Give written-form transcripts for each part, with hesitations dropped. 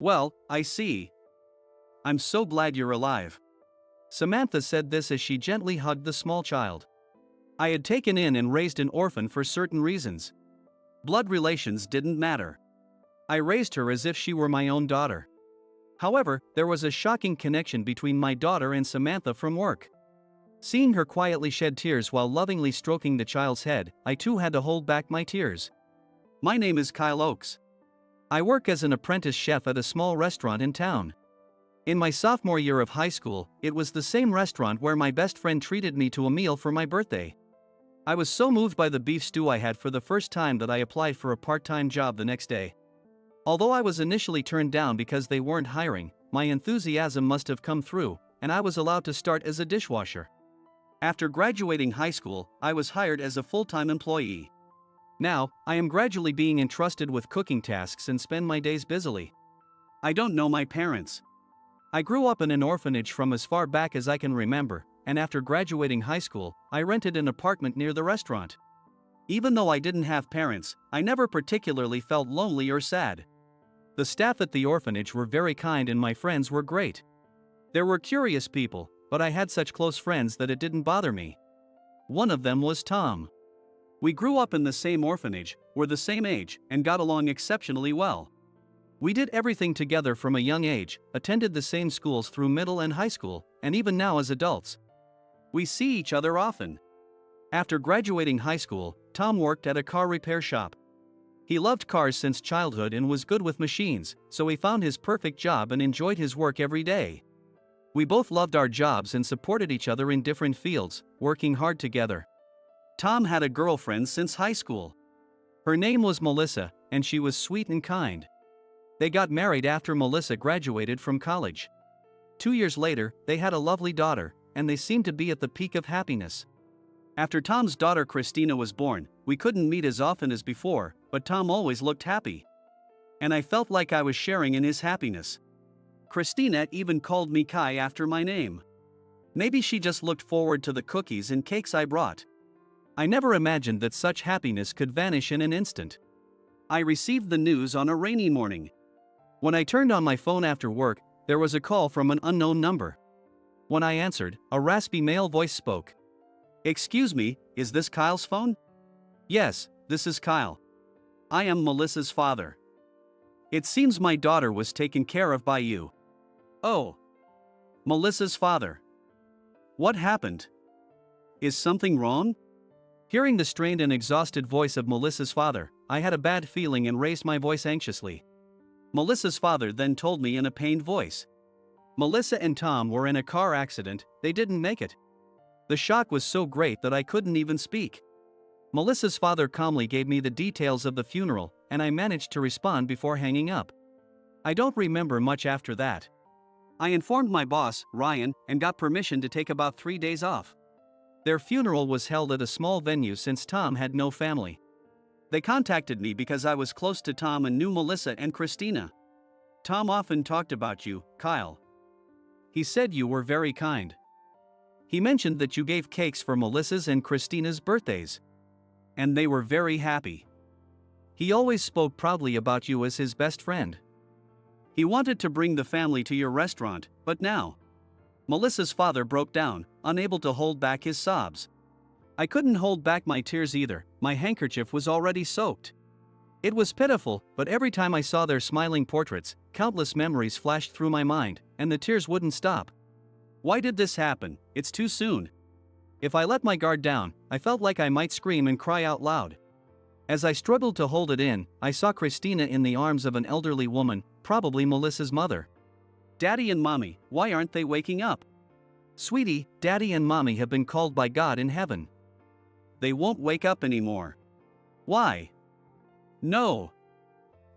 Well, I see. I'm so glad you're alive. Samantha said this as she gently hugged the small child. I had taken in and raised an orphan for certain reasons. Blood relations didn't matter. I raised her as if she were my own daughter. However, there was a shocking connection between my daughter and Samantha from work. Seeing her quietly shed tears while lovingly stroking the child's head, I too had to hold back my tears. My name is Kyle Oakes. I work as an apprentice chef at a small restaurant in town. In my sophomore year of high school, it was the same restaurant where my best friend treated me to a meal for my birthday. I was so moved by the beef stew I had for the first time that I applied for a part-time job the next day. Although I was initially turned down because they weren't hiring, my enthusiasm must have come through, and I was allowed to start as a dishwasher. After graduating high school, I was hired as a full-time employee. Now, I am gradually being entrusted with cooking tasks and spend my days busily. I don't know my parents. I grew up in an orphanage from as far back as I can remember, and after graduating high school, I rented an apartment near the restaurant. Even though I didn't have parents, I never particularly felt lonely or sad. The staff at the orphanage were very kind and my friends were great. There were curious people, but I had such close friends that it didn't bother me. One of them was Tom. We grew up in the same orphanage, were the same age, and got along exceptionally well. We did everything together from a young age, attended the same schools through middle and high school, and even now as adults. We see each other often. After graduating high school, Tom worked at a car repair shop. He loved cars since childhood and was good with machines, so he found his perfect job and enjoyed his work every day. We both loved our jobs and supported each other in different fields, working hard together. Tom had a girlfriend since high school. Her name was Melissa, and she was sweet and kind. They got married after Melissa graduated from college. 2 years later, they had a lovely daughter, and they seemed to be at the peak of happiness. After Tom's daughter Christina was born, we couldn't meet as often as before, but Tom always looked happy. And I felt like I was sharing in his happiness. Christina even called me Kai after my name. Maybe she just looked forward to the cookies and cakes I brought. I never imagined that such happiness could vanish in an instant. I received the news on a rainy morning. When I turned on my phone after work, there was a call from an unknown number. When I answered, a raspy male voice spoke. "Excuse me, is this Kyle's phone?" "Yes, this is Kyle. I am Melissa's father. It seems my daughter was taken care of by you." "Oh. Melissa's father. What happened? Is something wrong?" Hearing the strained and exhausted voice of Melissa's father, I had a bad feeling and raised my voice anxiously. Melissa's father then told me in a pained voice. Melissa and Tom were in a car accident, they didn't make it. The shock was so great that I couldn't even speak. Melissa's father calmly gave me the details of the funeral, and I managed to respond before hanging up. I don't remember much after that. I informed my boss, Ryan, and got permission to take about 3 days off. Their funeral was held at a small venue since Tom had no family. They contacted me because I was close to Tom and knew Melissa and Christina. "Tom often talked about you, Kyle. He said you were very kind. He mentioned that you gave cakes for Melissa's and Christina's birthdays. And they were very happy. He always spoke proudly about you as his best friend. He wanted to bring the family to your restaurant, but now..." Melissa's father broke down, unable to hold back his sobs. I couldn't hold back my tears either, my handkerchief was already soaked. It was pitiful, but every time I saw their smiling portraits, countless memories flashed through my mind, and the tears wouldn't stop. Why did this happen? It's too soon. If I let my guard down, I felt like I might scream and cry out loud. As I struggled to hold it in, I saw Christina in the arms of an elderly woman, probably Melissa's mother. "Daddy and Mommy, why aren't they waking up?" "Sweetie, Daddy and Mommy have been called by God in heaven. They won't wake up anymore." "Why?" "No.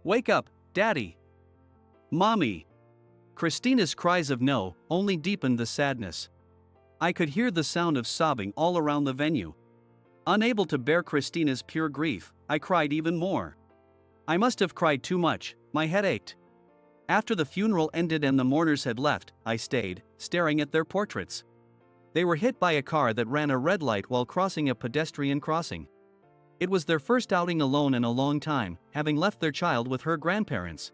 Wake up, Daddy. Mommy." Christina's cries of no only deepened the sadness. I could hear the sound of sobbing all around the venue. Unable to bear Christina's pure grief, I cried even more. I must have cried too much, my head ached. After the funeral ended and the mourners had left, I stayed, staring at their portraits. They were hit by a car that ran a red light while crossing a pedestrian crossing. It was their first outing alone in a long time, having left their child with her grandparents.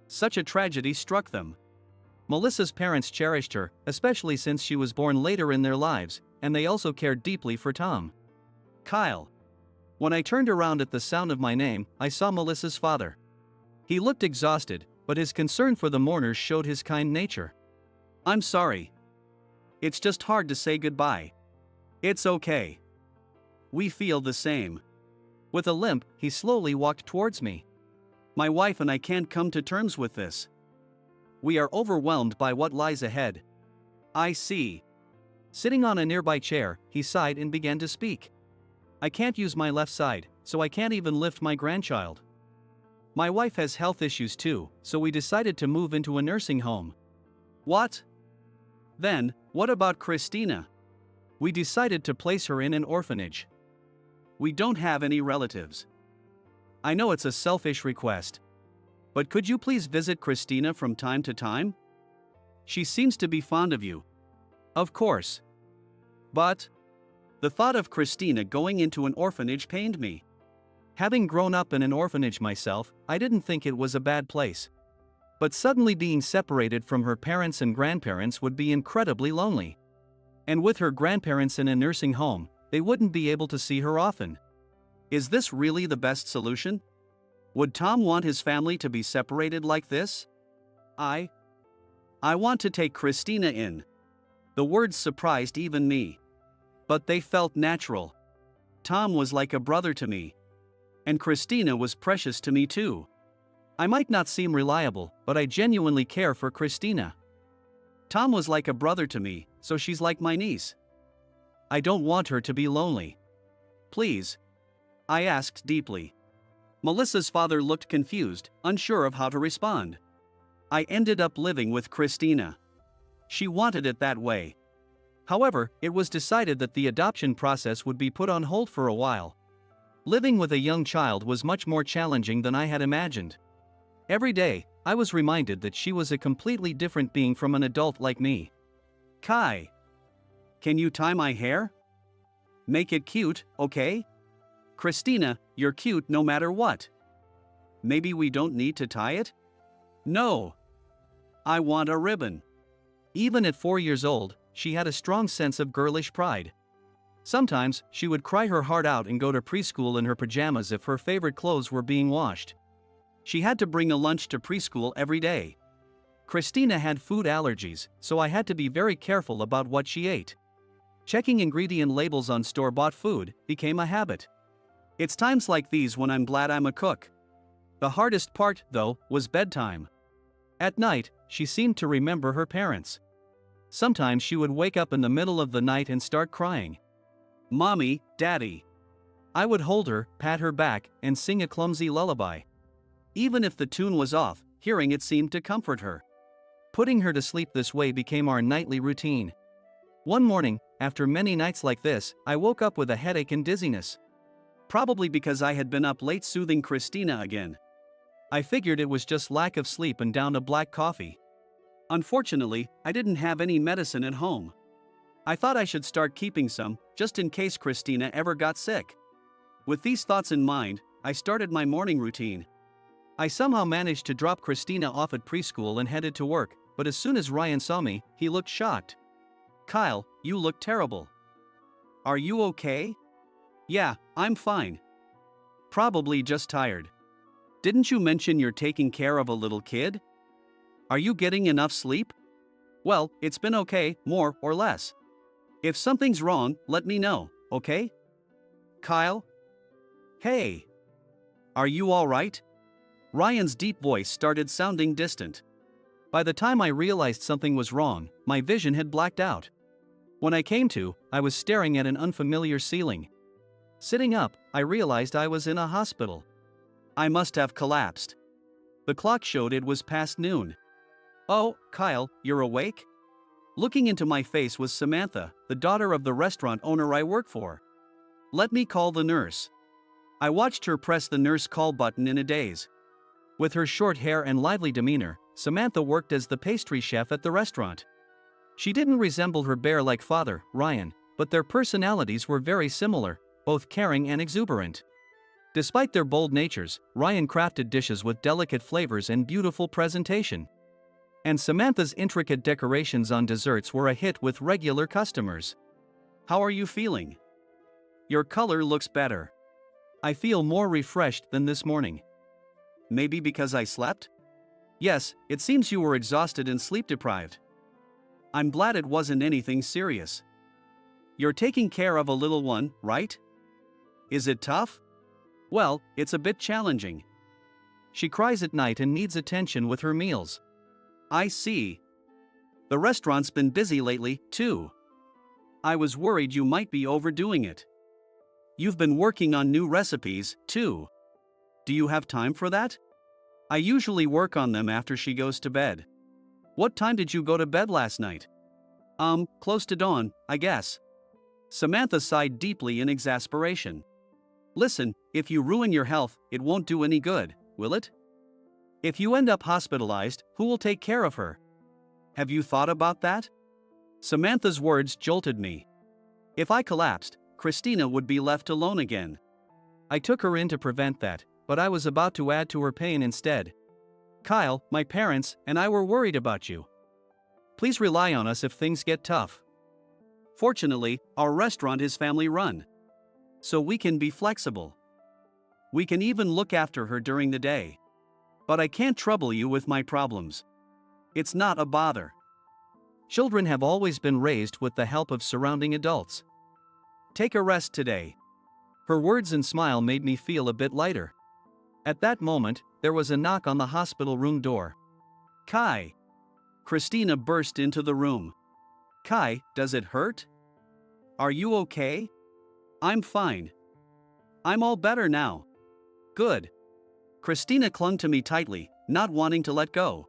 Such a tragedy struck them. Melissa's parents cherished her, especially since she was born later in their lives, and they also cared deeply for Tom. Kyle. When I turned around at the sound of my name, I saw Melissa's father. He looked exhausted, but his concern for the mourners showed his kind nature. I'm sorry. It's just hard to say goodbye. It's okay. We feel the same. With a limp, he slowly walked towards me. My wife and I can't come to terms with this. We are overwhelmed by what lies ahead. I see. Sitting on a nearby chair, he sighed and began to speak. I can't use my left side, so I can't even lift my grandchild. My wife has health issues too, so we decided to move into a nursing home. What? Then, what about Christina? We decided to place her in an orphanage. We don't have any relatives. I know it's a selfish request. But could you please visit Christina from time to time? She seems to be fond of you. Of course. But the thought of Christina going into an orphanage pained me. Having grown up in an orphanage myself, I didn't think it was a bad place. But suddenly being separated from her parents and grandparents would be incredibly lonely. And with her grandparents in a nursing home, they wouldn't be able to see her often. Is this really the best solution? Would Tom want his family to be separated like this? I want to take Christina in. The words surprised even me. But they felt natural. Tom was like a brother to me. And Christina was precious to me too. I might not seem reliable, but I genuinely care for Christina. Tom was like a brother to me, so she's like my niece. I don't want her to be lonely. Please. I asked deeply. Melissa's father looked confused, unsure of how to respond. I ended up living with Christina. She wanted it that way. However, it was decided that the adoption process would be put on hold for a while. Living with a young child was much more challenging than I had imagined. Every day, I was reminded that she was a completely different being from an adult like me. Kai. Can you tie my hair? Make it cute, okay? Christina, you're cute no matter what. Maybe we don't need to tie it? No. I want a ribbon. Even at 4 years old, she had a strong sense of girlish pride. Sometimes, she would cry her heart out and go to preschool in her pajamas if her favorite clothes were being washed. She had to bring a lunch to preschool every day. Christina had food allergies, so I had to be very careful about what she ate. Checking ingredient labels on store-bought food became a habit. It's times like these when I'm glad I'm a cook. The hardest part, though, was bedtime. At night, she seemed to remember her parents. Sometimes she would wake up in the middle of the night and start crying. Mommy, Daddy. I would hold her, pat her back, and sing a clumsy lullaby. Even if the tune was off, hearing it seemed to comfort her. Putting her to sleep this way became our nightly routine. One morning, after many nights like this, I woke up with a headache and dizziness. Probably because I had been up late soothing Christina again. I figured it was just lack of sleep and downed a black coffee. Unfortunately, I didn't have any medicine at home. I thought I should start keeping some, just in case Christina ever got sick. With these thoughts in mind, I started my morning routine. I somehow managed to drop Christina off at preschool and headed to work, but as soon as Ryan saw me, he looked shocked. Kyle, you look terrible. Are you okay? Yeah, I'm fine. Probably just tired. Didn't you mention you're taking care of a little kid? Are you getting enough sleep? Well, it's been okay, more or less. If something's wrong, let me know, okay? Kyle? Hey. Are you all right? Ryan's deep voice started sounding distant. By the time I realized something was wrong, my vision had blacked out. When I came to, I was staring at an unfamiliar ceiling. Sitting up, I realized I was in a hospital. I must have collapsed. The clock showed it was past noon. Oh, Kyle, you're awake? Looking into my face was Samantha, the daughter of the restaurant owner I work for. Let me call the nurse. I watched her press the nurse call button in a daze. With her short hair and lively demeanor, Samantha worked as the pastry chef at the restaurant. She didn't resemble her bear-like father, Ryan, but their personalities were very similar, both caring and exuberant. Despite their bold natures, Ryan crafted dishes with delicate flavors and beautiful presentation. And Samantha's intricate decorations on desserts were a hit with regular customers. How are you feeling? Your color looks better. I feel more refreshed than this morning. Maybe because I slept? Yes, it seems you were exhausted and sleep deprived. I'm glad it wasn't anything serious. You're taking care of a little one, right? Is it tough? Well, it's a bit challenging. She cries at night and needs attention with her meals. I see. The restaurant's been busy lately, too. I was worried you might be overdoing it. You've been working on new recipes, too. Do you have time for that? I usually work on them after she goes to bed. What time did you go to bed last night? Close to dawn, I guess. Samantha sighed deeply in exasperation. Listen, if you ruin your health, it won't do any good, will it? If you end up hospitalized, who will take care of her? Have you thought about that? Samantha's words jolted me. If I collapsed, Christina would be left alone again. I took her in to prevent that, but I was about to add to her pain instead. Kyle, my parents, and I were worried about you. Please rely on us if things get tough. Fortunately, our restaurant is family-run, so we can be flexible. We can even look after her during the day. But I can't trouble you with my problems. It's not a bother. Children have always been raised with the help of surrounding adults. Take a rest today. Her words and smile made me feel a bit lighter. At that moment, there was a knock on the hospital room door. Kai. Christina burst into the room. Kai, does it hurt? Are you okay? I'm fine. I'm all better now. Good. Christina clung to me tightly, not wanting to let go.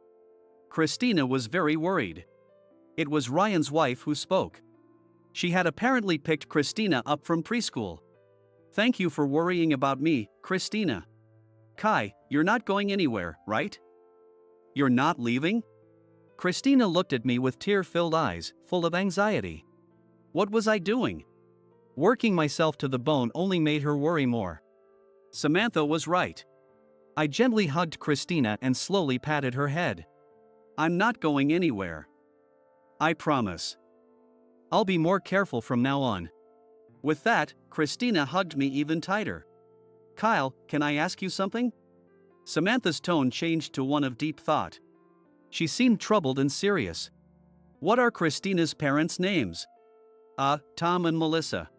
Christina was very worried. It was Ryan's wife who spoke. She had apparently picked Christina up from preschool. Thank you for worrying about me, Christina. Kai, you're not going anywhere, right? You're not leaving? Christina looked at me with tear-filled eyes, full of anxiety. What was I doing? Working myself to the bone only made her worry more. Samantha was right. I gently hugged Christina and slowly patted her head. I'm not going anywhere. I promise. I'll be more careful from now on. With that, Christina hugged me even tighter. Kyle, can I ask you something? Samantha's tone changed to one of deep thought. She seemed troubled and serious. What are Christina's parents' names? Tom and Melissa.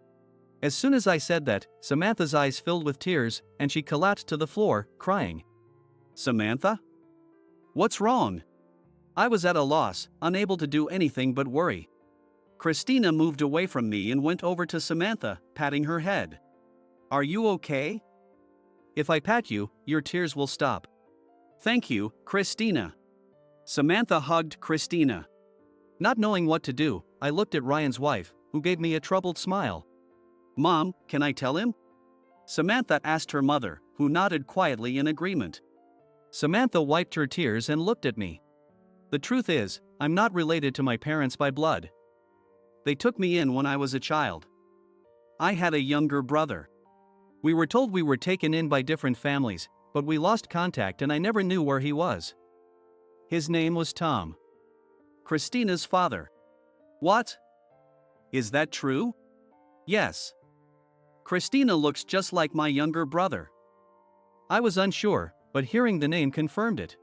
As soon as I said that, Samantha's eyes filled with tears, and she collapsed to the floor, crying. Samantha? What's wrong? I was at a loss, unable to do anything but worry. Christina moved away from me and went over to Samantha, patting her head. Are you okay? If I pat you, your tears will stop. Thank you, Christina. Samantha hugged Christina. Not knowing what to do, I looked at Ryan's wife, who gave me a troubled smile. Mom, can I tell him? Samantha asked her mother, who nodded quietly in agreement. Samantha wiped her tears and looked at me. The truth is, I'm not related to my parents by blood. They took me in when I was a child. I had a younger brother. We were told we were taken in by different families, but we lost contact and I never knew where he was. His name was Tom. Christina's father. What? Is that true? Yes. Christina looks just like my younger brother. I was unsure, but hearing the name confirmed it.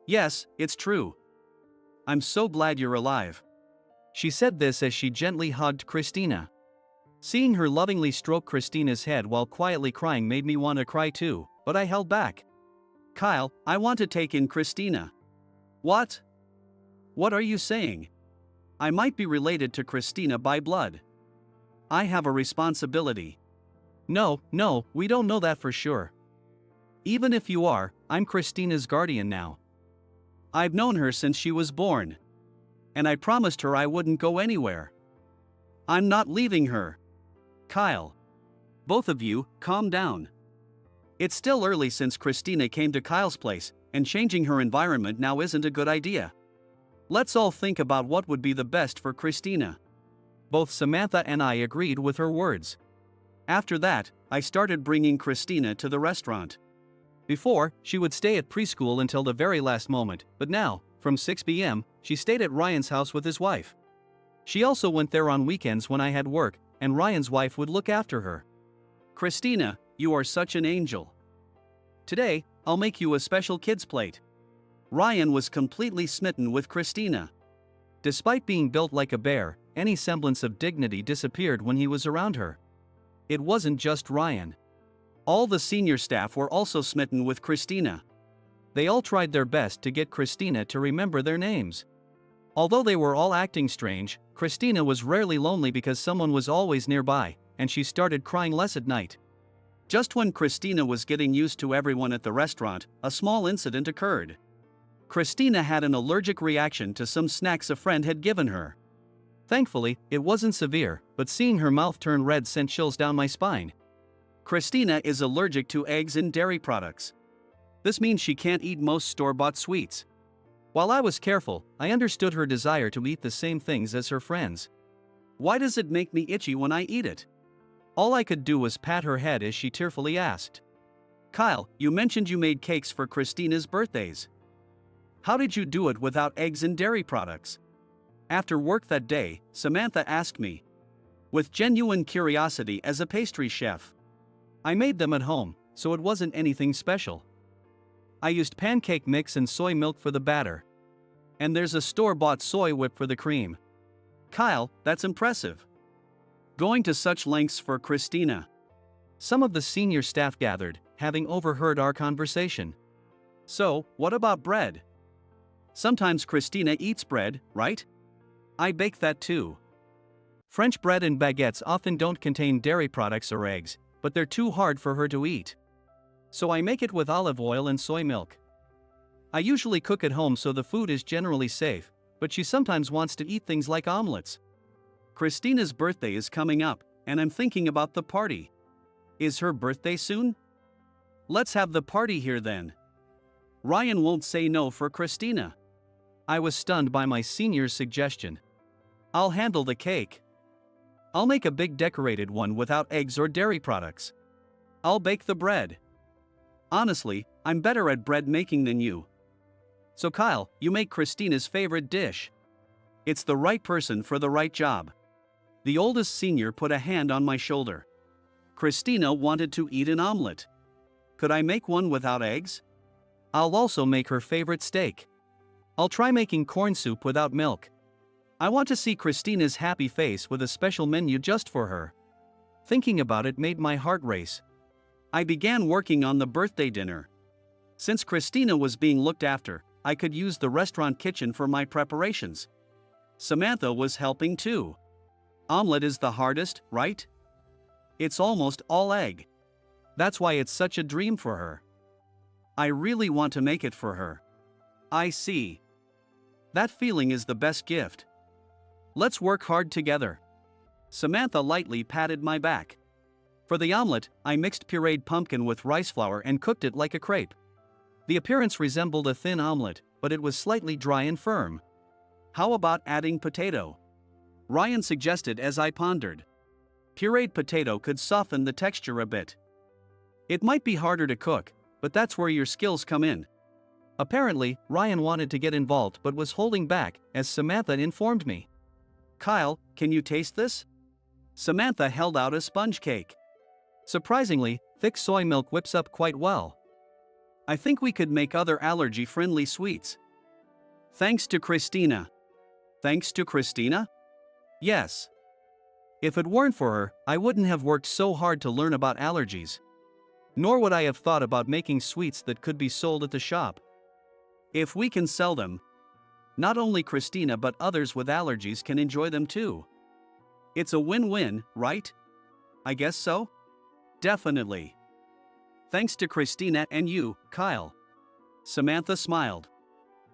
Yes, it's true. I'm so glad you're alive. She said this as she gently hugged Christina. Seeing her lovingly stroke Christina's head while quietly crying made me want to cry too, but I held back. Kyle, I want to take in Christina. What? What are you saying? I might be related to Christina by blood. I have a responsibility. No, we don't know that for sure. Even if you are, I'm Christina's guardian now. I've known her since she was born. And I promised her I wouldn't go anywhere. I'm not leaving her. Kyle. Both of you, calm down. It's still early since Christina came to Kyle's place, and changing her environment now isn't a good idea. Let's all think about what would be the best for Christina. Both Samantha and I agreed with her words. After that, I started bringing Christina to the restaurant. Before, she would stay at preschool until the very last moment, but now, from 6 p.m., she stayed at Ryan's house with his wife. She also went there on weekends when I had work, and Ryan's wife would look after her. Christina, you are such an angel. Today, I'll make you a special kids plate. Ryan was completely smitten with Christina. Despite being built like a bear, any semblance of dignity disappeared when he was around her. It wasn't just Ryan. All the senior staff were also smitten with Christina. They all tried their best to get Christina to remember their names. Although they were all acting strange, Christina was rarely lonely because someone was always nearby, and she started crying less at night. Just when Christina was getting used to everyone at the restaurant, a small incident occurred. Christina had an allergic reaction to some snacks a friend had given her. Thankfully, it wasn't severe, but seeing her mouth turn red sent chills down my spine. Christina is allergic to eggs and dairy products. This means she can't eat most store-bought sweets. While I was careful, I understood her desire to eat the same things as her friends. Why does it make me itchy when I eat it? All I could do was pat her head as she tearfully asked. Kyle, you mentioned you made cakes for Christina's birthdays. How did you do it without eggs and dairy products? After work that day, Samantha asked me. With genuine curiosity as a pastry chef. I made them at home, so it wasn't anything special. I used pancake mix and soy milk for the batter. And there's a store-bought soy whip for the cream. Kyle, that's impressive. Going to such lengths for Christina. Some of the senior staff gathered, having overheard our conversation. So, what about bread? Sometimes Christina eats bread, right? I bake that too. French bread and baguettes often don't contain dairy products or eggs, but they're too hard for her to eat. So I make it with olive oil and soy milk. I usually cook at home so the food is generally safe, but she sometimes wants to eat things like omelets. Christina's birthday is coming up, and I'm thinking about the party. Is her birthday soon? Let's have the party here then. Ryan won't say no for Christina. I was stunned by my senior's suggestion. I'll handle the cake. I'll make a big decorated one without eggs or dairy products. I'll bake the bread. Honestly, I'm better at bread making than you. So Kyle, you make Christina's favorite dish. It's the right person for the right job. The oldest senior put a hand on my shoulder. Christina wanted to eat an omelet. Could I make one without eggs? I'll also make her favorite steak. I'll try making corn soup without milk. I want to see Christina's happy face with a special menu just for her. Thinking about it made my heart race. I began working on the birthday dinner. Since Christina was being looked after, I could use the restaurant kitchen for my preparations. Samantha was helping too. Omelet is the hardest, right? It's almost all egg. That's why it's such a dream for her. I really want to make it for her. I see. That feeling is the best gift. Let's work hard together. Samantha lightly patted my back. For the omelet, I mixed pureed pumpkin with rice flour and cooked it like a crepe. The appearance resembled a thin omelet, but it was slightly dry and firm. How about adding potato? Ryan suggested as I pondered. Pureed potato could soften the texture a bit. It might be harder to cook, but that's where your skills come in. Apparently, Ryan wanted to get involved but was holding back, as Samantha informed me. Kyle, can you taste this? Samantha held out a sponge cake. Surprisingly, thick soy milk whips up quite well. I think we could make other allergy-friendly sweets. Thanks to Christina. Thanks to Christina? Yes. If it weren't for her, I wouldn't have worked so hard to learn about allergies. Nor would I have thought about making sweets that could be sold at the shop. If we can sell them, not only Christina but others with allergies can enjoy them too. It's a win-win, right? I guess so? Definitely. Thanks to Christina and you, Kyle. Samantha smiled.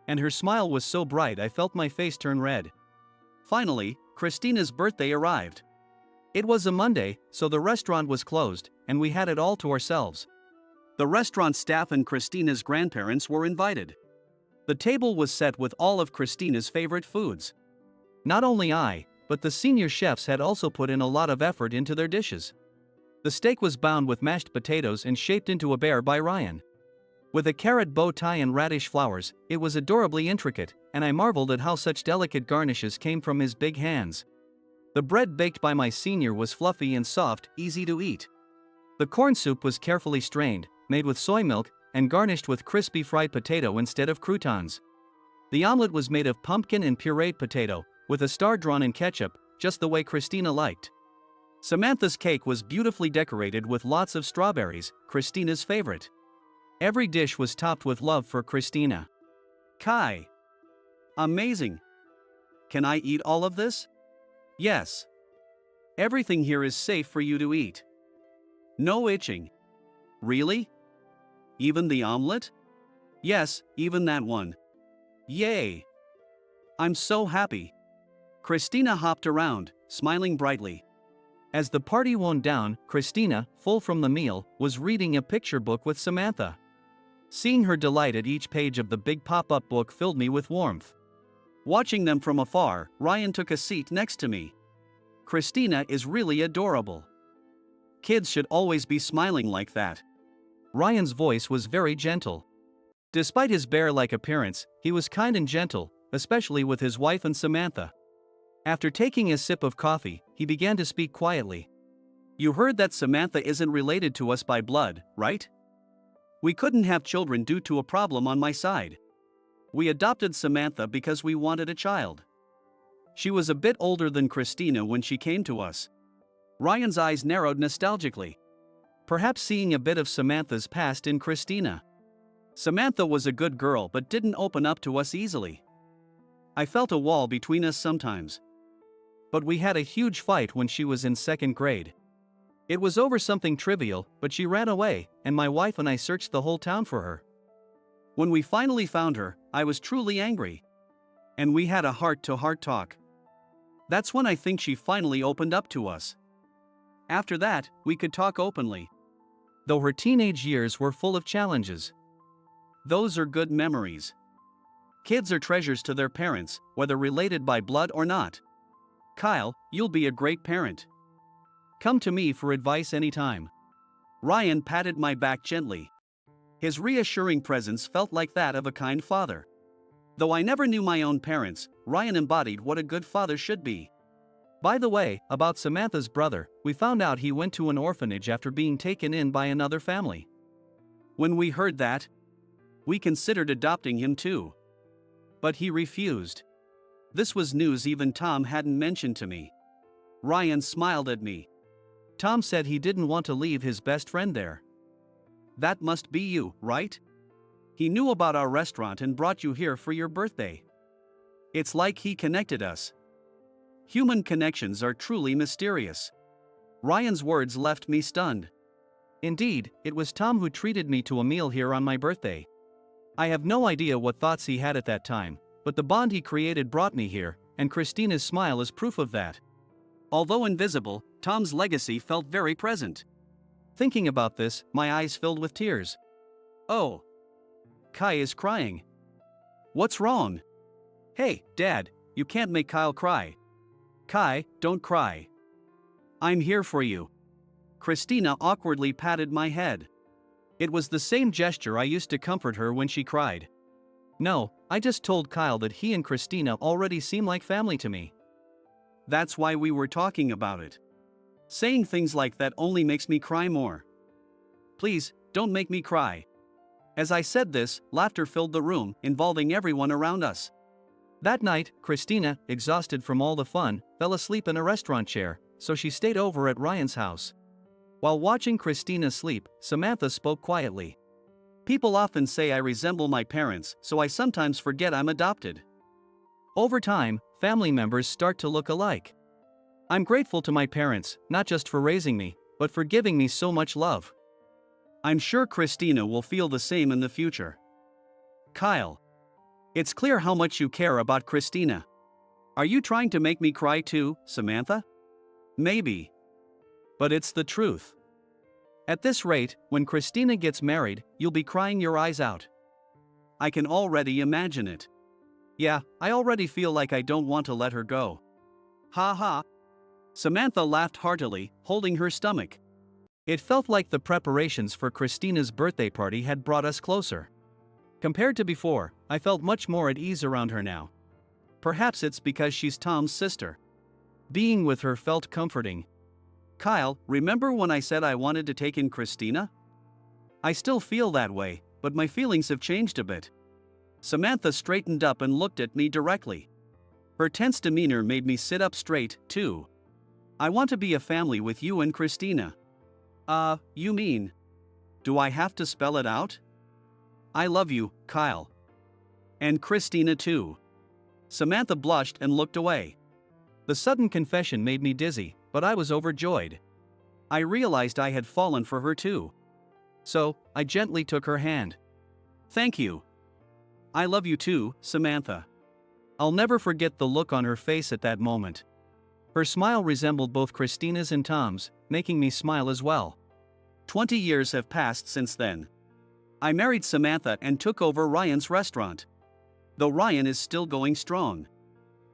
And her smile was so bright I felt my face turn red. Finally, Christina's birthday arrived. It was a Monday, so the restaurant was closed, and we had it all to ourselves. The restaurant staff and Christina's grandparents were invited. The table was set with all of Christina's favorite foods. Not only I, but the senior chefs had also put in a lot of effort into their dishes. The steak was bound with mashed potatoes and shaped into a bear by Ryan. With a carrot bow tie and radish flowers, it was adorably intricate, and I marveled at how such delicate garnishes came from his big hands. The bread baked by my senior was fluffy and soft, easy to eat. The corn soup was carefully strained, made with soy milk, and garnished with crispy fried potato instead of croutons. The omelet was made of pumpkin and pureed potato, with a star drawn in ketchup, just the way Christina liked. Samantha's cake was beautifully decorated with lots of strawberries, Christina's favorite. Every dish was topped with love for Christina. Kai. Amazing. Can I eat all of this? Yes. Everything here is safe for you to eat. No itching. Really? Even the omelet? Yes, even that one. Yay! I'm so happy. Christina hopped around, smiling brightly. As the party wound down, Christina, full from the meal, was reading a picture book with Samantha. Seeing her delight at each page of the big pop-up book filled me with warmth. Watching them from afar, Ryan took a seat next to me. Christina is really adorable. Kids should always be smiling like that. Ryan's voice was very gentle. Despite his bear-like appearance, he was kind and gentle, especially with his wife and Samantha. After taking a sip of coffee, he began to speak quietly. You heard that Samantha isn't related to us by blood, right? We couldn't have children due to a problem on my side. We adopted Samantha because we wanted a child. She was a bit older than Christina when she came to us. Ryan's eyes narrowed nostalgically. Perhaps seeing a bit of Samantha's past in Christina. Samantha was a good girl but didn't open up to us easily. I felt a wall between us sometimes. But we had a huge fight when she was in second grade. It was over something trivial, but she ran away, and my wife and I searched the whole town for her. When we finally found her, I was truly angry. And we had a heart-to-heart talk. That's when I think she finally opened up to us. After that, we could talk openly. Though her teenage years were full of challenges. Those are good memories. Kids are treasures to their parents, whether related by blood or not. Kyle, you'll be a great parent. Come to me for advice anytime. Ryan patted my back gently. His reassuring presence felt like that of a kind father. Though I never knew my own parents, Ryan embodied what a good father should be. By the way, about Samantha's brother, we found out he went to an orphanage after being taken in by another family. When we heard that, we considered adopting him too. But he refused. This was news even Tom hadn't mentioned to me. Ryan smiled at me. Tom said he didn't want to leave his best friend there. That must be you, right? He knew about our restaurant and brought you here for your birthday. It's like he connected us. Human connections are truly mysterious. Ryan's words left me stunned. Indeed, it was Tom who treated me to a meal here on my birthday. I have no idea what thoughts he had at that time, but the bond he created brought me here, and Christina's smile is proof of that. Although invisible, Tom's legacy felt very present. Thinking about this, my eyes filled with tears. Oh. Kai is crying. What's wrong? Hey, Dad, you can't make Kyle cry. Kai, don't cry. I'm here for you. Christina awkwardly patted my head. It was the same gesture I used to comfort her when she cried. No, I just told Kyle that he and Christina already seem like family to me. That's why we were talking about it. Saying things like that only makes me cry more. Please, don't make me cry. As I said this, laughter filled the room, involving everyone around us. That night, Christina, exhausted from all the fun, fell asleep in a restaurant chair, so she stayed over at Ryan's house. While watching Christina sleep, Samantha spoke quietly. People often say I resemble my parents, so I sometimes forget I'm adopted. Over time, family members start to look alike. I'm grateful to my parents, not just for raising me, but for giving me so much love. I'm sure Christina will feel the same in the future. Kyle. It's clear how much you care about Christina. Are you trying to make me cry too, Samantha? Maybe. But it's the truth. At this rate, when Christina gets married, you'll be crying your eyes out. I can already imagine it. Yeah, I already feel like I don't want to let her go. Ha ha. Samantha laughed heartily, holding her stomach. It felt like the preparations for Christina's birthday party had brought us closer. Compared to before, I felt much more at ease around her now. Perhaps it's because she's Tom's sister. Being with her felt comforting. Kyle, remember when I said I wanted to take in Christina? I still feel that way, but my feelings have changed a bit. Samantha straightened up and looked at me directly. Her tense demeanor made me sit up straight, too. I want to be a family with you and Christina. You mean? Do I have to spell it out? I love you, Kyle. And Christina too. Samantha blushed and looked away. The sudden confession made me dizzy, but I was overjoyed. I realized I had fallen for her too. So, I gently took her hand. Thank you. I love you too, Samantha. I'll never forget the look on her face at that moment. Her smile resembled both Christina's and Tom's, making me smile as well. 20 years have passed since then. I married Samantha and took over Ryan's restaurant. Though Ryan is still going strong.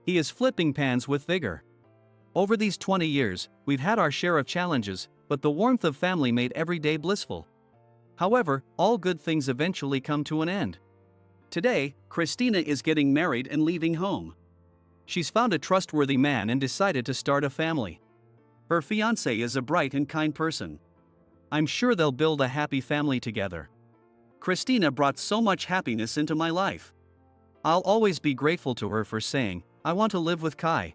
He is flipping pans with vigor. Over these 20 years, we've had our share of challenges, but the warmth of family made every day blissful. However, all good things eventually come to an end. Today, Christina is getting married and leaving home. She's found a trustworthy man and decided to start a family. Her fiancé is a bright and kind person. I'm sure they'll build a happy family together. Christina brought so much happiness into my life. I'll always be grateful to her for saying, I want to live with Kai.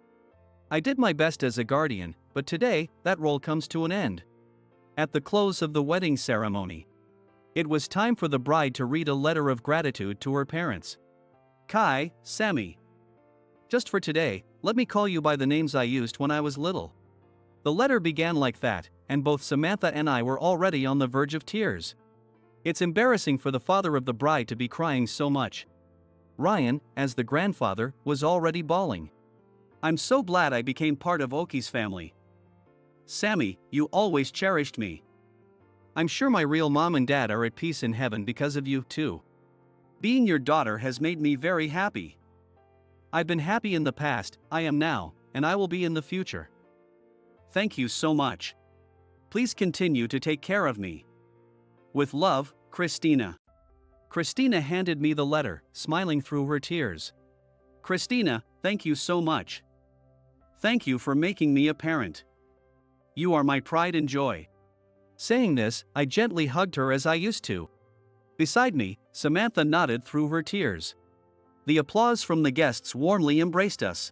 I did my best as a guardian, but today, that role comes to an end. At the close of the wedding ceremony, it was time for the bride to read a letter of gratitude to her parents. Kai, Sammy. Just for today, let me call you by the names I used when I was little. The letter began like that, and both Samantha and I were already on the verge of tears. It's embarrassing for the father of the bride to be crying so much. Ryan, as the grandfather, was already bawling. I'm so glad I became part of Oki's family. Sammy, you always cherished me. I'm sure my real mom and dad are at peace in heaven because of you, too. Being your daughter has made me very happy. I've been happy in the past, I am now, and I will be in the future. Thank you so much. Please continue to take care of me. With love, Christina. Christina handed me the letter, smiling through her tears. Christina, thank you so much. Thank you for making me a parent. You are my pride and joy. Saying this, I gently hugged her as I used to. Beside me, Samantha nodded through her tears. The applause from the guests warmly embraced us.